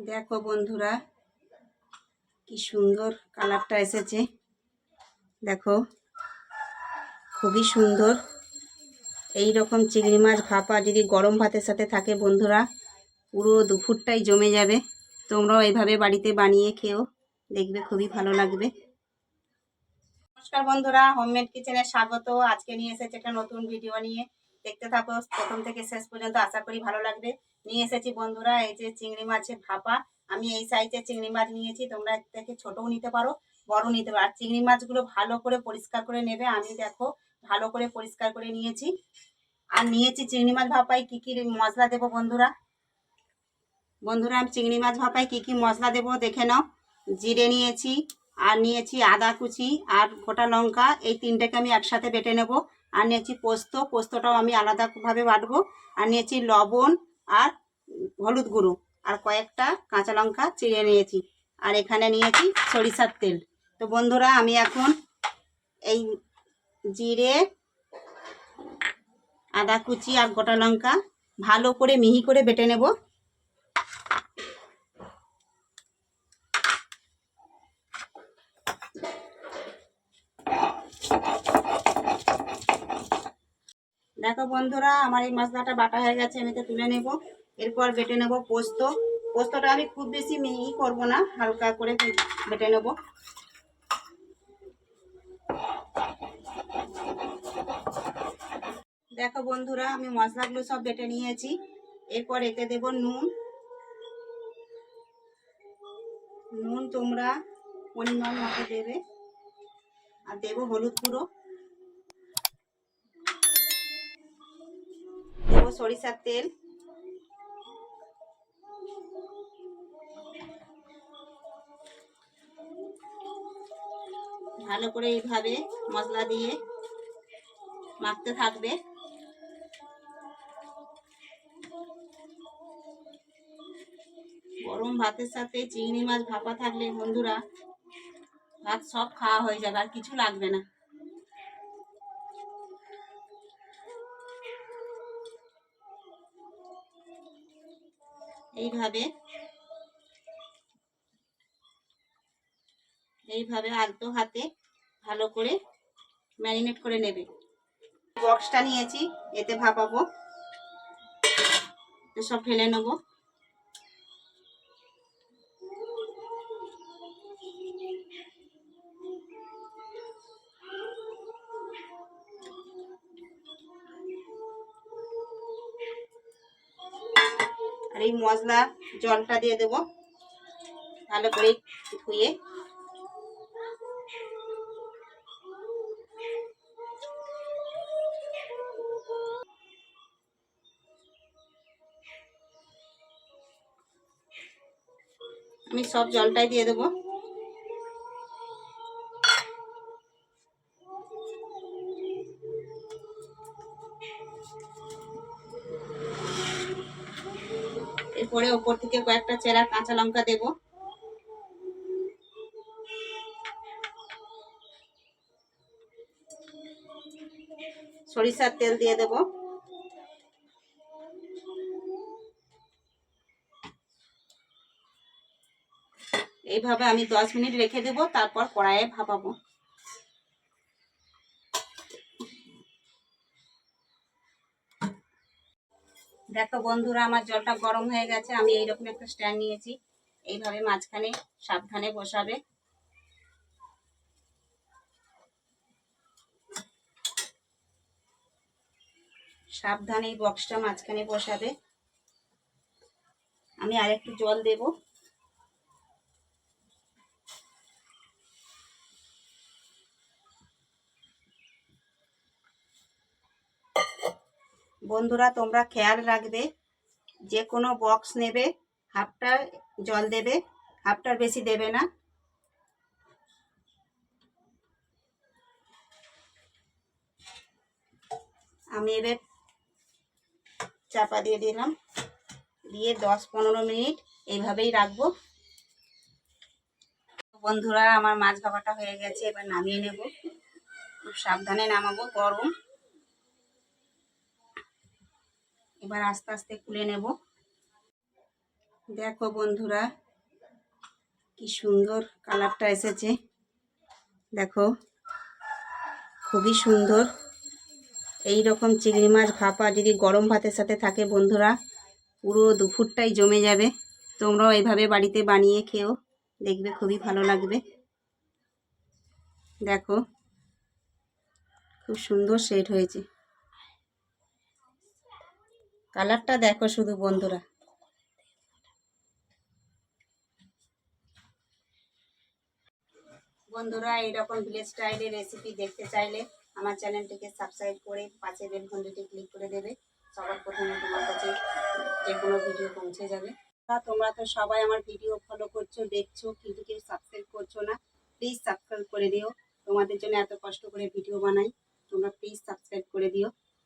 দেখো বন্ধুরা, কি সুন্দর কালারটা এসেছে। দেখো, খুবই সুন্দর। এই রকম চিংড়ি মাছ ভাপা যদি গরম ভাতের সাথে থাকে বন্ধুরা, পুরো দুপুরটাই জমে যাবে। তোমরাও এইভাবে বাড়িতে বানিয়ে খেও, দেখবে খুবই ভালো লাগবে। নমস্কার বন্ধুরা, হোমমেড কিচেনে স্বাগত। আজকে নিয়ে এসেছি একটা নতুন ভিডিও নিয়ে। দেখতে থাকো প্রথম থেকে শেষ পর্যন্ত, আশা করি ভালো লাগবে। নিয়ে এসেছি বন্ধুরা এই যে চিংড়ি মাছের ভাপা। আমি এই সাইজের চিংড়ি মাছ নিয়েছি, তোমরা এর থেকে ছোটও নিতে পারো, বড় নিতে পারো। আর চিংড়ি মাছগুলো ভালো করে পরিষ্কার করে নেবে। আমি দেখো ভালো করে পরিষ্কার করে নিয়েছি। আর নিয়েছি চিংড়ি মাছ ভাপায় কি কি মশলা দেবো বন্ধুরা। আমি চিংড়ি মাছ ভাপায় কি কি মশলা দেবো দেখে নাও। জিরে নিয়েছি, আর নিয়েছি আদা কুচি আর গোটা লঙ্কা, এই তিনটাকে আমি একসাথে বেটে নেব। আর নিয়েছি পোস্তটাও আমি আলাদাভাবে বাটবো। আর নিয়েছি লবণ আর হলুদ গুঁড়ো, আর কয়েকটা কাঁচা লঙ্কা চিড়ে নিয়েছি। আর এখানে নিয়েছি সরিষার তেল। তো বন্ধুরা, আমি এখন এই জিরে, আদা কুচি আর গোটা লঙ্কা ভালো করে মিহি করে বেটে নেব। দেখো বন্ধুরা, আমার এই মশলাটা বাটা হয়ে গেছে, আমি তো তুলে নেব। এরপর বেটে নেব পোস্তটা আমি খুব বেশি মিহি করব না, হালকা করে বেটে নেব। দেখো বন্ধুরা, আমি মশলাগুলো সব বেটে নিয়েছি। এরপর এতে দেব নুন তোমরা পরিমাণ মতো দেবে। আর দেব হলুদ গুঁড়ো, দেব সরিষার তেল, ভালো করে এইভাবে মশলা দিয়ে মাখতে থাকবে। গরম ভাতের সাথে চিংড়ি মাছ ভাপা থাকলে বন্ধুরা, ভাত সব খাওয়া হয়ে যাবে, আর কিছু লাগবে না। এইভাবে আলতো হাতে ভালো করে ম্যারিনেট করে নেবে। বক্সটা নিয়েছি, এতে ভাপাবো, সব ফেলে নেব। আর এই মশলা জলটা দিয়ে দেব ভালো করে ধুয়ে। আমি সব জলটাই দিয়ে দেবো। এরপরে ওপর থেকে কয়েকটা চেরা কাঁচা লঙ্কা দেব। সরিষার তেল দিয়ে দেব। এইভাবে আমি 10 মিনিট রেখে দেব, তারপর কড়াইয়ে ভাপাবো। দেখো বন্ধুরা, আমার জলটা গরম হয়ে গেছে। আমি এইরকম একটা স্ট্যান্ড নিয়েছি, এইভাবে মাঝখানে সাবধানে বসাবে। সাবধানে এই বক্সটা মাঝখানে বসাবে। আমি আরেকটু জল দেব। বন্ধুরা, তোমরা খেয়াল রাখবে, যে কোনো বক্স নেবে হাফটা জল দেবে, হাফটার বেশি দেবে না। আমি এবার চাপা দিয়ে দিলাম, দিয়ে 10-15 মিনিট এইভাবেই রাখবো। বন্ধুরা, আমার মাছ ভাপাটা হয়ে গেছে, এবার নামিয়ে নেব। খুব সাবধানে নামাবো, গরম। এবার আস্তে আস্তে খুলে নেব। দেখো বন্ধুরা কি সুন্দর কালারটা এসেছে, দেখো খুবই সুন্দর। এই রকম চিংড়ি মাছ ভাপা যদি গরম ভাতের সাথে থাকে বন্ধুরা, পুরো দুপুরটাই জমে যাবে। তোমরাও এইভাবে বাড়িতে বানিয়ে খেও, দেখবে খুবই ভালো লাগবে। দেখো খুব সুন্দর সেট হয়েছে, কালারটা দেখো শুধু বন্ধুরা। বন্ধুরা এইরকম ভিলেজ স্টাইলের রেসিপি দেখতে চাইলে আমার চ্যানেলটিকে সাবস্ক্রাইব করে পাশে বেল ঘন্টিটি ক্লিক করে দেবে। সবার প্রথমে তোমার কাছে যে কোনো ভিডিও পৌঁছে যাবে। তোমরা তো সবাই আমার ভিডিও ফলো করছো, দেখছো, কিন্তু কেউ সাবস্ক্রাইব করছো না। প্লিজ সাবস্ক্রাইব করে দিও, তোমাদের জন্য এত কষ্ট করে ভিডিও বানাই, তোমরা প্লিজ সাবস্ক্রাইব করে দিও।